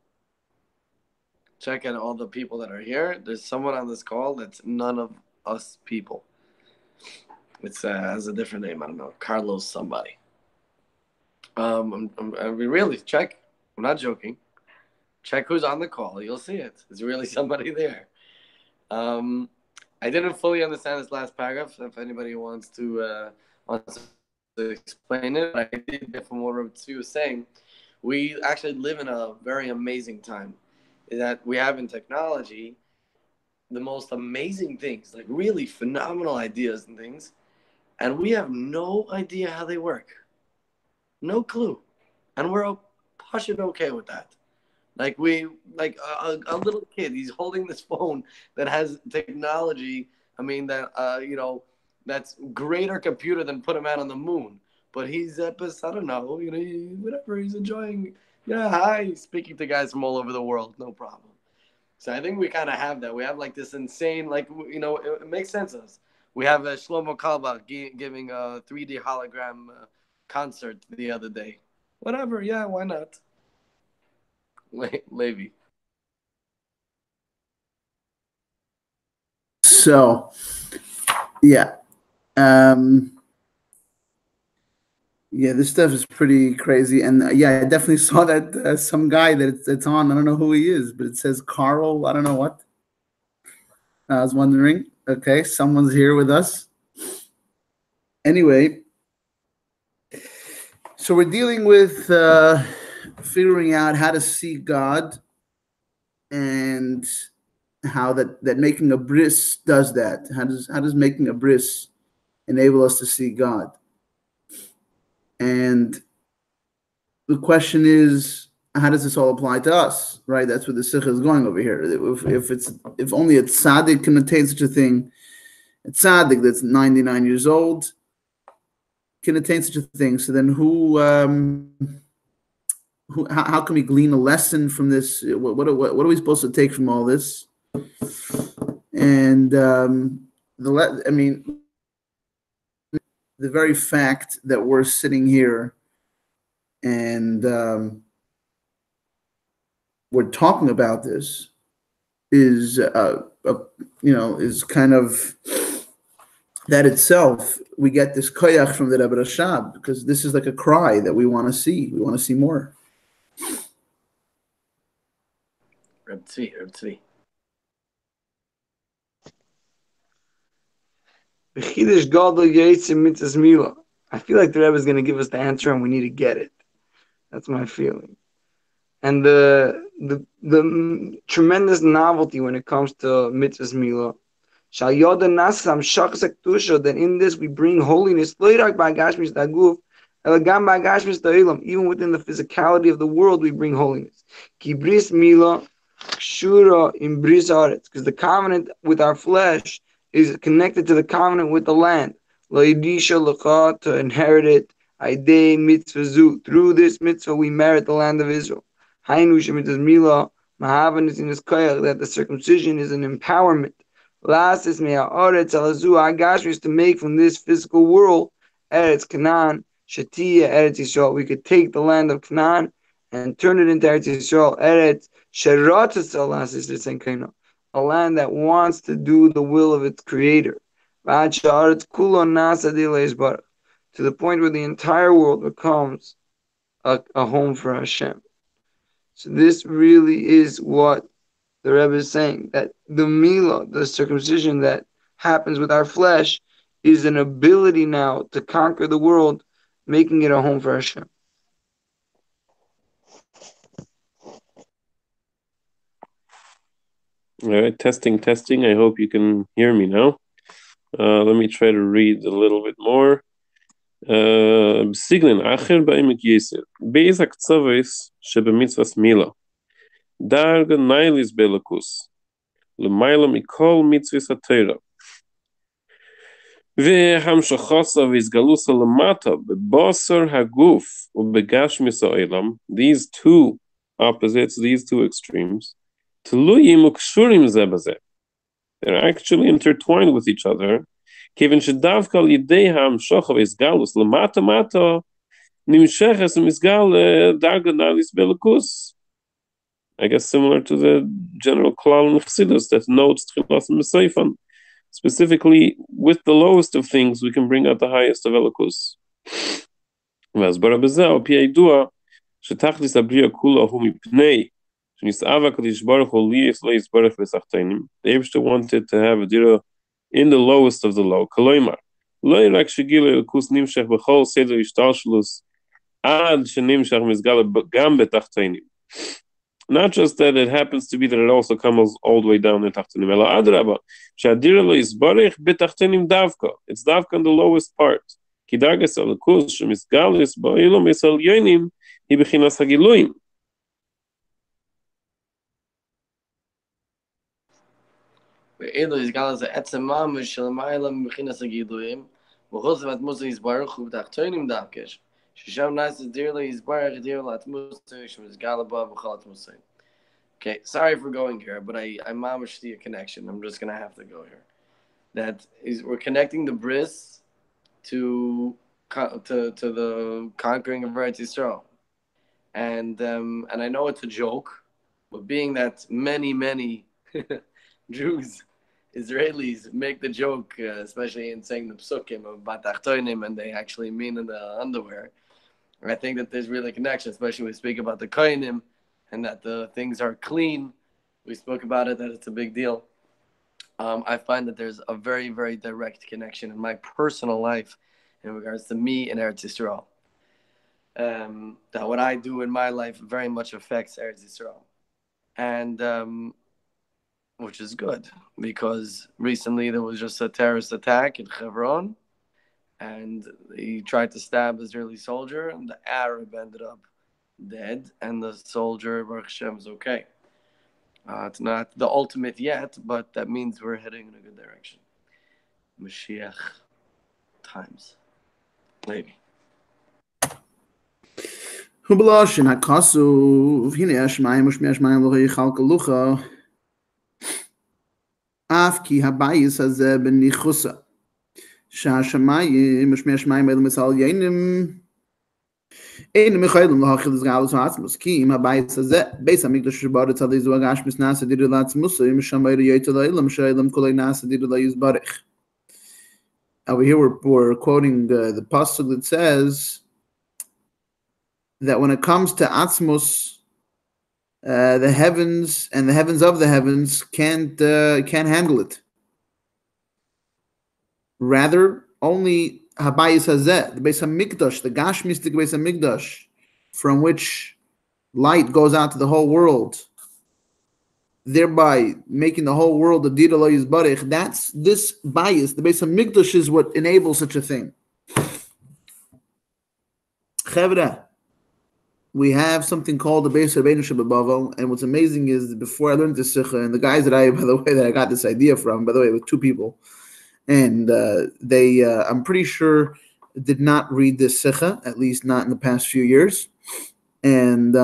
Check out all the people that are here. There's someone on this call that's none of us people. It's has a different name. I don't know, Carlos somebody. I mean, really check. I'm not joking. Check who's on the call. You'll see it. There's really somebody there. I didn't fully understand this last paragraph. If anybody wants to explain it, but I did get from what Rabbi Tzvi was saying. We actually live in a very amazing time. That we have in technology the most amazing things, like really phenomenal ideas and things, and we have no idea how they work. No clue. And we're okay with that. Like a little kid, he's holding this phone that has technology. I mean that that's greater computer than put a man on the moon. But he's I don't know, whatever, he's enjoying. Yeah, hi, speaking to guys from all over the world, no problem. So I think we kind of have that. We have like this insane, it makes sense to us. We have Shlomo Kalba giving a 3D hologram concert the other day. Whatever, yeah, why not? Levi. So, yeah. Yeah, this stuff is pretty crazy. And yeah, I definitely saw that some guy that it's on. I don't know who he is, but it says Carl. I don't know what. I was wondering. Okay, someone's here with us. Anyway, so we're dealing with figuring out how to see God, and how that making a bris does that. How does making a bris enable us to see God? And the question is, how does this all apply to us? Right? That's where the sikha is going over here. If only a tzaddik can attain such a thing, a tzaddik that's 99 years old can attain such a thing. So then, how can we glean a lesson from this? What are we supposed to take from all this? And the very fact that we're sitting here and we're talking about this is is kind of that itself. We get this koyach from the Rebbe Rashab, because this is like a cry that we want to see. We want to see more. Reb Tzvi. I feel like the Rebbe is going to give us the answer, and we need to get it. That's my feeling. And the tremendous novelty when it comes to mitzvahs milah, that in this we bring holiness, even within the physicality of the world, we bring holiness. Because the covenant with our flesh is connected to the covenant with the land. To inherit it. Through this mitzvah, we merit the land of Israel. That the circumcision is an empowerment. Is to make from this physical world Eretz Canaan, Shatiya, Eretz Yisrael. We could take the land of Canaan and turn it into Eretz Yisrael, Eretz Sheratas, a land that wants to do the will of its creator. To the point where the entire world becomes a home for Hashem. So this really is what the Rebbe is saying, that the milah, the circumcision that happens with our flesh, is an ability now to conquer the world, making it a home for Hashem. All right, testing. I hope you can hear me now. Let me try to read a little bit more. Siglin acher ba'emek yisir. Beis haktzavos shebemitzvas milah. Darga nailis belakus. L'mayla mikol mitzvahs haTorah. והמשכוסה והסגלוסה למטה בבשר הגוף ובגשמיס העולם. These two opposites, these two extremes, תלויים וקשורים זה בזה. They're actually intertwined with each other. כיוון שדווקא על ידי המשכה והסגלוס למטה מטה נמשכת ומסגל דרגה נאליס בלכוס. I guess similar to the general klal in Chassidus that notes tchilas and meseifan. Specifically, with the lowest of things, we can bring out the highest of Elokus. והסברה בזה, על פי הידוע, שתכלס הבריאה כולה הוא מפני, שנסעב הקדוש ברוך הוא לא יסברך בסחטנים. The Eibishter wanted to have a dira in the lowest of the low. כלומר, לא רק שגיל אלוקוס נמשך בכל סדר השתלשלוס, עד שנמשך מסגל גם בתחתנים. Not just that it happens to be that it also comes all the way down in Tachtenim. Ela adraba, she'adira lo yisbarich betachtenim davka. It's davka in the lowest part. Ki dargas alakus shemisgalis ba'ilum es alyonim hi bechinas hagiluim. ואילו יסגל זה עצם ממש של מעלה מבחינת הגידויים, וחוץ מהתמוס יסברך ובתחתונים דווקש. ששם נעשה דיר לו יסברך דיר לו התמוס שמסגל בה בכל התמוסים. Okay, sorry for going here, but I mamish see a connection. I'm just gonna have to go here. That is, we're connecting the bris to the conquering of Eretz Yisrael, and I know it's a joke, but being that many Jews, Israelis make the joke, especially in saying the psukim of batachtonim, and they actually mean in the underwear. I think that there's really a connection, especially when we speak about the kohenim and that the things are clean. We spoke about it, that it's a big deal. I find that there's a very, very direct connection in my personal life in regards to me and Eretz Yisrael. that what I do in my life very much affects Eretz Yisrael, and which is good because recently there was just a terrorist attack in Hebron, and he tried to stab Israeli soldier, and the Arab ended up dead, and the soldier Baruch Hashem is okay. It's not the ultimate yet, but that means we're heading in a good direction. Moshiach times, maybe. Hubalash in Hakasu, Hine Ashmayim, Mushmi Ashmayim, Lohi Chalkalucha, Afki Habayis Hazeh Ben Nichusa, Shashamayim, Mushmi Ashmayim, Elam Esal Yenim, Ein Michailim, Lahachil is Galus Atmos, Kim Habayis Hazeh, Beis Hamikdash Shabbat, Tadiz Wagash Misnasa, Didilat Musa, Mishamayr Yetala, Elam Shailam, Kolay Nasa, Didilayus Barich. Over here we're quoting the pasuk that says that when it comes to Atzmos, the heavens and the heavens of the heavens can't handle it. Rather, only Habayis Hazeh, the Beis Hamikdash, the Gashmistic Beis Hamikdash, from which light goes out to the whole world, thereby making the whole world a Did Eloy's Barich. That's this bias. The Beis Hamikdash is what enables such a thing. Chevra, we have something called the Beis Rabbeinu Shebabavel, and what's amazing is that before I learned this Sikha, and the guys that I got this idea from, by the way, with two people, and they, I'm pretty sure, did not read this Sikha, at least not in the past few years, and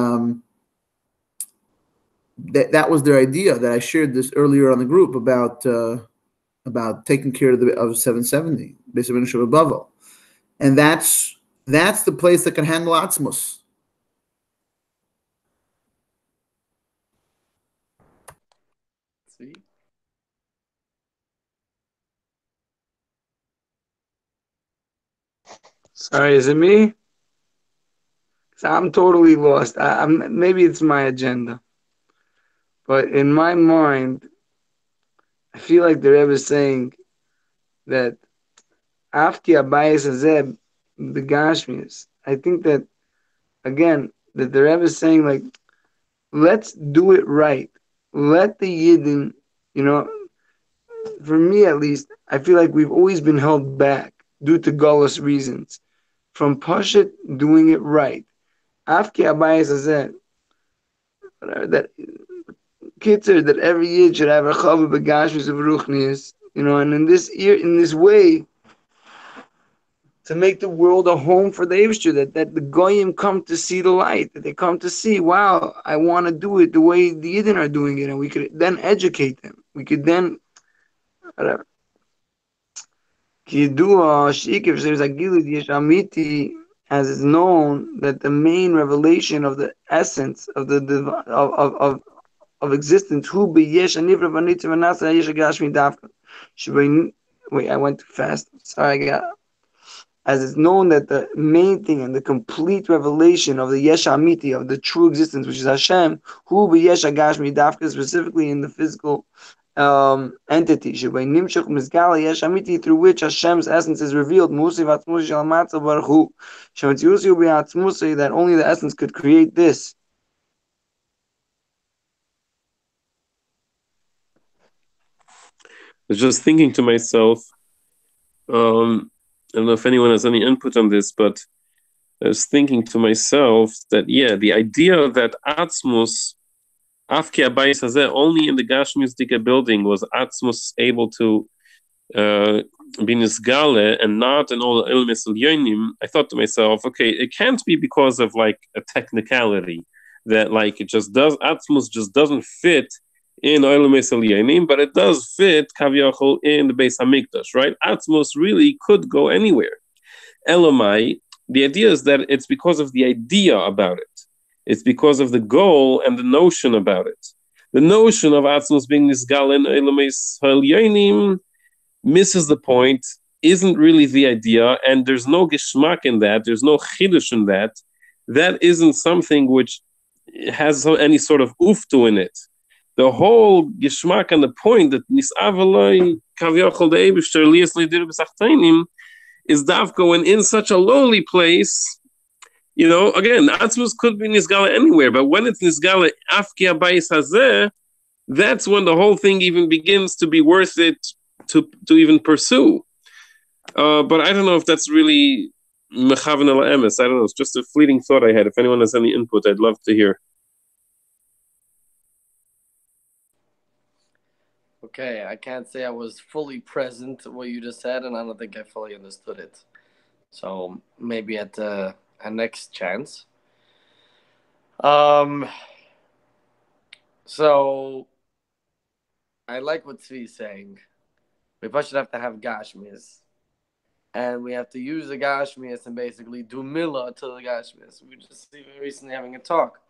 that was their idea that I shared this earlier on the group about taking care of 770, Beis Rabbeinu Shebabavel, and that's the place that can handle Atzmos. See? Sorry, is it me? I'm totally lost. Maybe it's my agenda, but in my mind, I feel like the Rebbe is saying that Afki Abayis Hazeh Begashmius. I think that again that the Rebbe is saying like, let's do it right. Let the Yidden, for me at least, I feel like we've always been held back due to gullus reasons from Pashat doing it right. Afki Abayis Hazeh, that Kitzer, that every Yid should have a Chava Begashmius of Ruchnius, and in this way, to make the world a home for the Eibishter, that the Goyim come to see the light, that they come to see, wow, I want to do it the way the Yidden are doing it, and we could then educate them. We could then, whatever. As is known that the main revelation of the essence of of existence, wait, I went too fast. Sorry, as it's known that the main thing and the complete revelation of the Yesh Amiti, of the true existence, which is Hashem, who be Yesh Agashmi Dafka, specifically in the physical entity, through which Hashem's essence is revealed, that only the essence could create this. I was just thinking to myself, I don't know if anyone has any input on this, but I was thinking to myself that, the idea that Atzmus, Afki Abayis Hazeh, only in the Gashmius Dika building was Atzmus able to be Nisgale and not in all the Ilmis Yonim. I thought to myself, okay, it can't be because of like a technicality that like Atzmus just doesn't fit in Ilmis Yonim, but it does fit Kaviyachol in the Beis Hamikdash, right? Atzmus really could go anywhere. Elamai, the idea is that it's because of the idea about it. It's because of the goal and the notion about it. The notion of Atzmos being Nisgal in Elameis Halyonim misses the point, isn't really the idea, and there's no geschmack in that, there's no chidush in that. That isn't something which has any sort of uftu in it. The whole geschmack and the point that Nisavaloi Kaviyachol the Eibishter Lias Lidir B'Sachtainim is Davko, and in such a lowly place Again, Atzmus could be Nisgala anywhere, but when it's Nisgala Afki Abayis Hazeh, that's when the whole thing even begins to be worth it to even pursue. But I don't know if that's really Mechavan al Emes. I don't know. It's just a fleeting thought I had. If anyone has any input, I'd love to hear. Okay, I can't say I was fully present to what you just said, and I don't think I fully understood it. So maybe at a next chance. So I like what Tzvi's saying. We first should have to have Gashmias. And we have to use the Gashmias and basically do Milah to the Gashmias. We were just recently having a talk.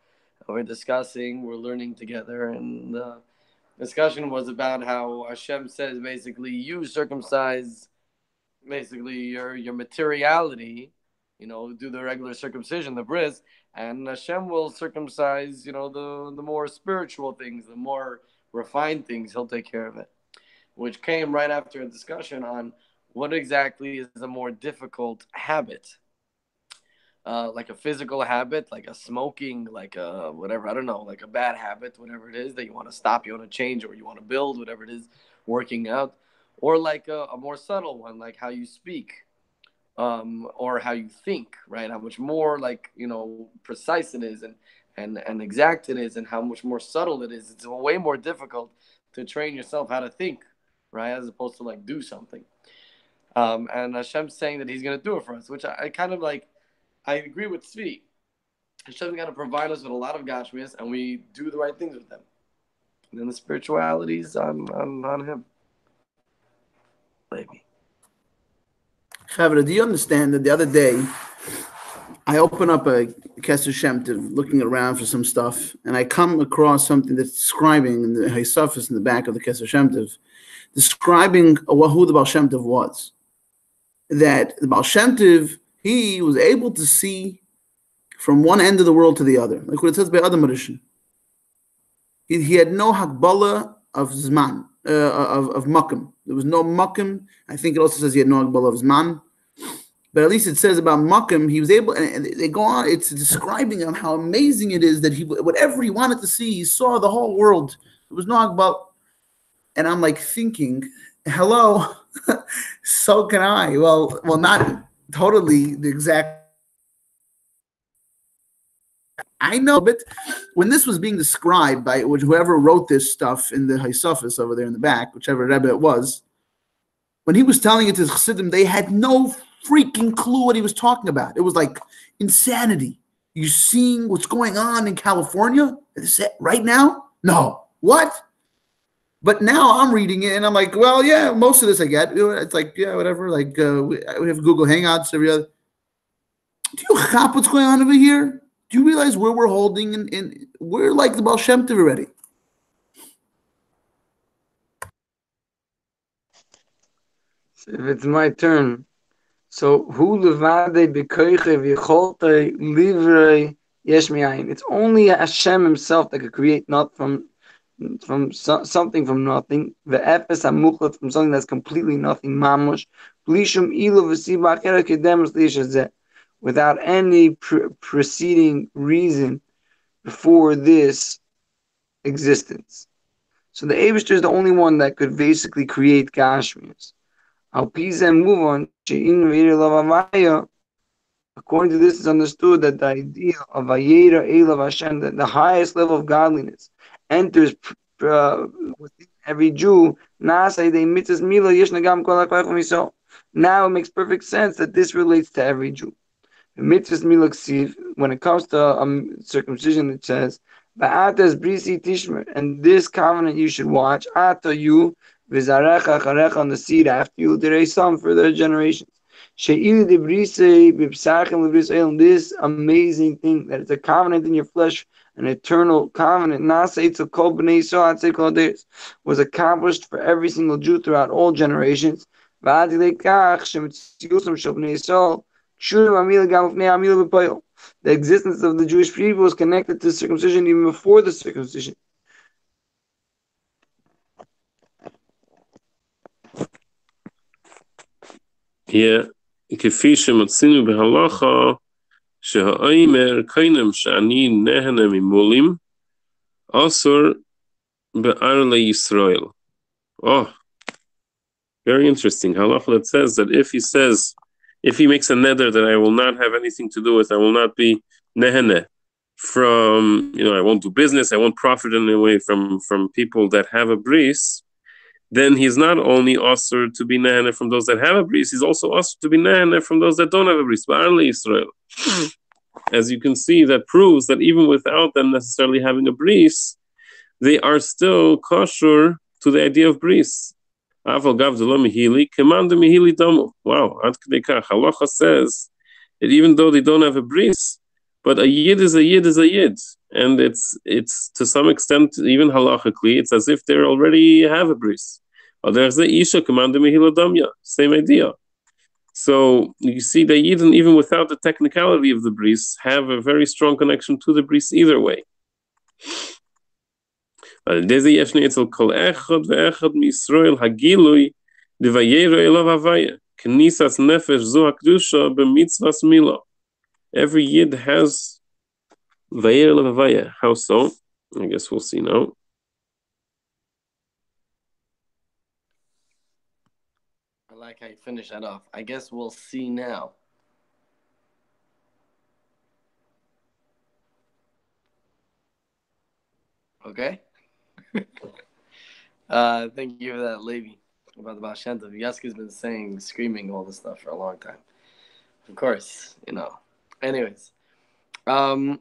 And we're discussing, we're learning together, and the discussion was about how Hashem says basically you circumcise basically your materiality, do the regular circumcision, the bris, and Hashem will circumcise, the more spiritual things, the more refined things, he'll take care of it. Which came right after a discussion on what exactly is a more difficult habit. Like a physical habit, like a smoking, like a whatever, I don't know, like a bad habit, whatever it is that you want to stop, you want to change, or you want to build, whatever it is, working out, or like a more subtle one, like how you speak, or how you think, right? How much more precise it is and exact it is, and how much more subtle it is. It's way more difficult to train yourself how to think, right, as opposed to do something. And Hashem's saying that He's going to do it for us, which I kind of like. I agree with Tzvi. Hashem's got to provide us with a lot of Gashmias, and we do the right things with them. And then the spirituality's on Him. Maybe. Chavra, do you understand that the other day I open up a Kesser Shem Tov, looking around for some stuff, and I come across something that's describing in the Haysafis in the back of the Kesser Shem Tov, describing who the Baal Shem Tov was. That the Baal Shem Tov, he was able to see from one end of the world to the other, like what it says by Adam Rishon. He had no hakbala of zman, of makim. There was no makim. I think it also says he had no hakbala of zman, but at least it says about makim. He was able, and they go on. It's describing on how amazing it is that he, whatever he wanted to see, he saw the whole world. There was no hakbala, and I'm like thinking, hello, so can I? Well, not totally the exact. I know, but when this was being described by whoever wrote this stuff in the Haysafis over there in the back, whichever Rebbe it was, when he was telling it to Chassidim, they had no freaking clue what he was talking about. It was like insanity. You seeing what's going on in California right now? No. What? But now I'm reading it and I'm like, well, yeah, most of this I get. It's like, yeah, whatever. Like we have Google Hangouts every other. Do you have what's going on over here? Do you realize where we're holding? And we're like the Baal Shem Tov already. So if it's my turn, so who levade bekoiche v'cholte livrei yesh mi'ayin. It's only Hashem Himself that could create not from something from nothing. Ve'efes hamuchlat, from something that's completely nothing. Mamush blishum ilu v'siba achera kedemus li'yeshazeh, without any preceding reason before this existence. So the Eibishter is the only one that could basically create Gashmias. Al pizem move on. According to this, it's understood that the idea of Vayeira Elav Hashem, that the highest level of godliness, enters within every Jew. Now it makes perfect sense that this relates to every Jew. When it comes to circumcision, it says, and this covenant you should watch, you, on the seed after you, there is some further generations. This amazing thing, that it's a covenant in your flesh, an eternal covenant, was accomplished for every single Jew throughout all generations. The existence of the Jewish people was connected to circumcision even before the circumcision. Yeah, כפי שמצינו בהלכה שהאומר קודם שאני נהנה ממולים, אסור be'ar Yisrael. Oh, very interesting. Halacha that says that if he makes a neder that I will not have anything to do with, I will not be nehene from, I won't do business, I won't profit in any way from people that have a bris, then he's not only usher to be nehene from those that have a bris, he's also usher to be nehene from those that don't have a bris. Be'ar Yisrael. As you can see, that proves that even without them necessarily having a bris, they are still kosher to the idea of bris. Wow, Halacha says that even though they don't have a bris, but a yid is a yid is a yid, and it's to some extent even halachically, it's as if they already have a bris. There's the isha command damya, same idea. So you see, they even without the technicality of the bris, have a very strong connection to the bris either way. על ידי זה ישנו אצל כל אחד ואחד מישראל הגילוי דביירה אליו הוויה, כניסת נפש זו הקדושה במצוות מילה. Every yid has Vayeira אליו הוויה. How so? I guess we'll see now. I like how you finish that off. I guess we'll see now. Okay? Thank you for that, Levi, about the Baal Shem Tov. Yaski's been screaming all this stuff for a long time. Of course, Anyways, Nefesh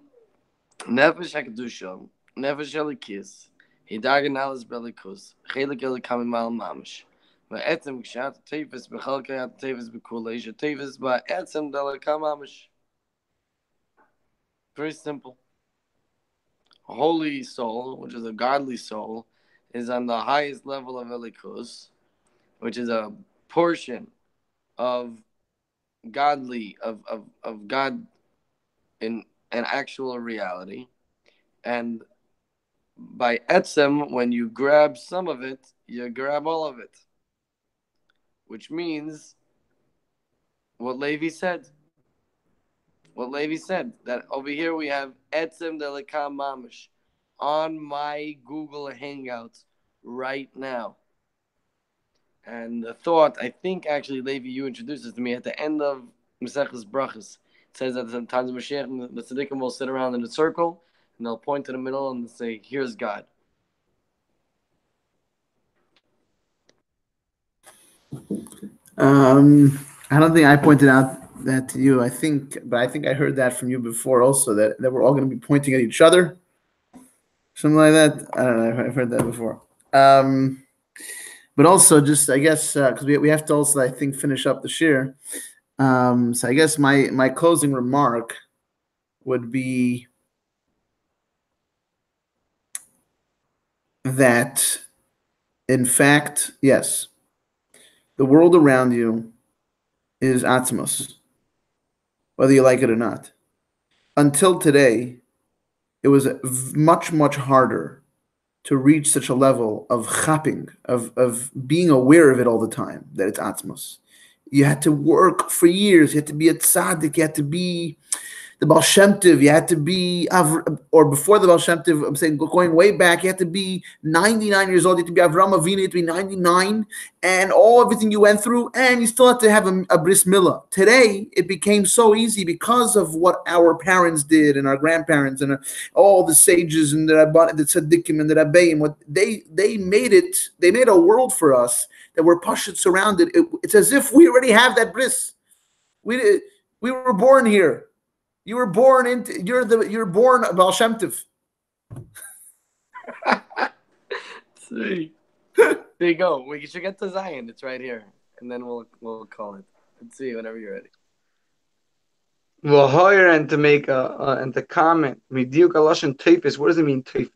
HaKedusha, Nefesh Elikis, Hidagan Alas Belikus, Chelik Elikami Mal Mamish, Va'etzem Gshat Tevis Bechalkayat Tevis Bekulesh Tevis Ba'etzem Delikam Mamish. Very simple. A holy soul, which is a godly soul, is on the highest level of Elikus, which is a portion of godly, of God in an actual reality. And by etzem, when you grab some of it, you grab all of it. Which means what Levi said. That over here we have etzem delikam mamish on my Google Hangouts right now. And the thought, I think actually, Levi, you introduced this to me at the end of Maseches Brachas. It says that sometimes Mashiach and the Tzaddikim will sit around in a circle and they'll point to the middle and say, here's God. I don't think I pointed out that to you. I think I heard that from you before also, that we're all going to be pointing at each other. Something like that. I don't know. I've heard that before. But also, just I guess because we have to also, I think, finish up the shir. So I guess my closing remark would be that, in fact, yes, the world around you is Atzmos, whether you like it or not. Until today, it was much, much harder to reach such a level of chapping, of being aware of it all the time, that it's Atzmos. You had to work for years. You had to be a tzaddik. You had to be the Baal Shem Tov. You had to be, or before the Baal Shem Tov, I'm saying going way back, you had to be 99 years old. You had to be Avram Avinu. You had to be 99, and everything you went through, and you still had to have a bris milah. Today, it became so easy because of what our parents did and our grandparents and all the sages and the tzaddikim and the rabbeim. What they made it. They made a world for us that we're Pashut surrounded. It's as if we already have that bris. We were born here. You were born into. You're born Baal Shem Tov. See, there you go. We should get to Zion. It's right here, and then we'll call it. Let's see whenever you're ready. Vayeira, and to make and to comment. Midiuk aloshen teifis. What does it mean teifis?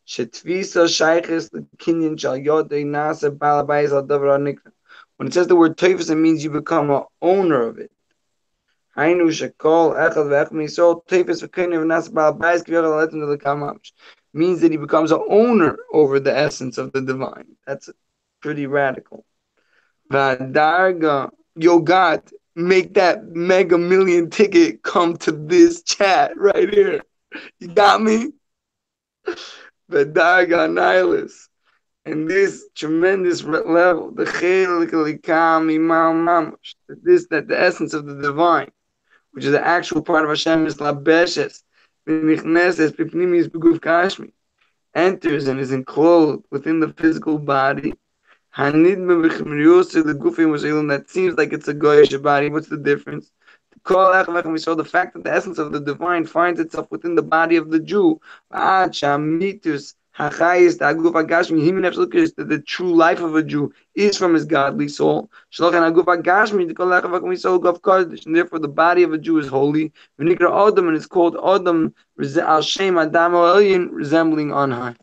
Shetvisa shayches kinyan shal yodei nasa balabayis al davar nikra. When it says the word teifis, it means you become an owner of it. Hainu shekol echad ve'echad misol teifis v'kinyan v'nasa balabayis k'vyachal letim d'lekamash. Means that he becomes an owner over the essence of the divine. That's pretty radical. V'adarga yogat make that mega million ticket come to this chat right here. You got me? But Darga Nihilus. And this tremendous level, the that the essence of the divine, which is the actual part of Hashem, is labeshes, enters and is enclosed within the physical body. That seems like it's a goyish body. What's the difference? We saw the fact that the essence of the divine finds itself within the body of the Jew. That the true life of a Jew is from his godly soul. And therefore the body of a Jew is holy. And it's called Adam, resembling on high.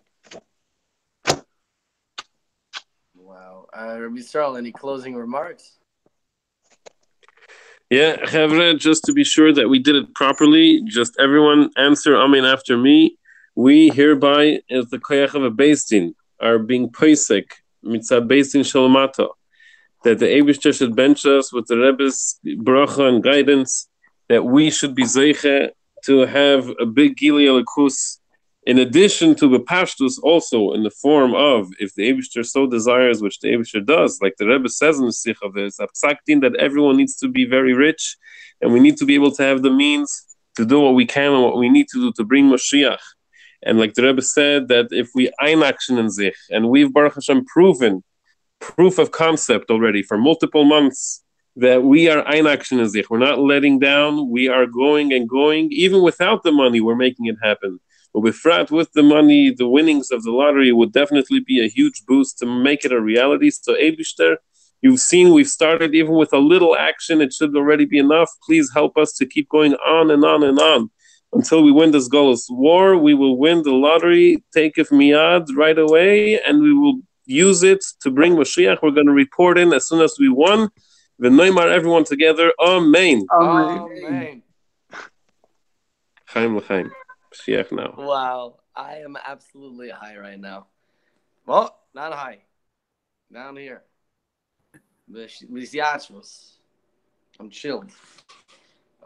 Wow. Rabbi Yisrael, any closing remarks? Yeah, Chevre, just to be sure that we did it properly, just everyone answer Amen after me. We hereby, as the Koyach of a Beis Din, are being poisek, mitzad Beis Din Shalomata, that the Eibishter should bench us with the Rebbe's bracha and guidance, that we should be zeiche to have a big Gili Elikus, in addition to the Pashtus, also in the form of, if the Eibishter so desires, which the Eibishter does, like the Rebbe says in the Sikha, there's a psak din that everyone needs to be very rich, and we need to be able to have the means to do what we can and what we need to do to bring Moshiach. And like the Rebbe said, that if we einaction in sich, and we've Baruch Hashem proven, proof of concept already for multiple months, that we are einaction in sich, we're not letting down, we are going and going, even without the money, we're making it happen. But with the money, the winnings of the lottery would definitely be a huge boost to make it a reality. So Eibishter, you've seen we've started even with a little action. It should already be enough. Please help us to keep going on and on and on until we win this Golus war. We will win the lottery, take it miyad right away, and we will use it to bring Moshiach. We're going to report in as soon as we won. V'noimar everyone together. Amen. Amen. Chaim l'chaim. Moshiach now. Wow, I am absolutely high right now. Well, not high. Down here. I'm chilled.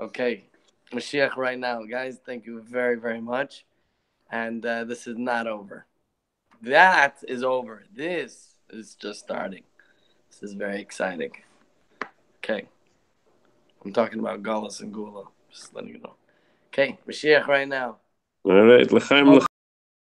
Okay. Mashiach right now. Guys, thank you very, very much. And this is not over. That is over. This is just starting. This is very exciting. Okay. I'm talking about Galus and Gula. Just letting you know. Okay. Mashiach right now. All right. L'chaim.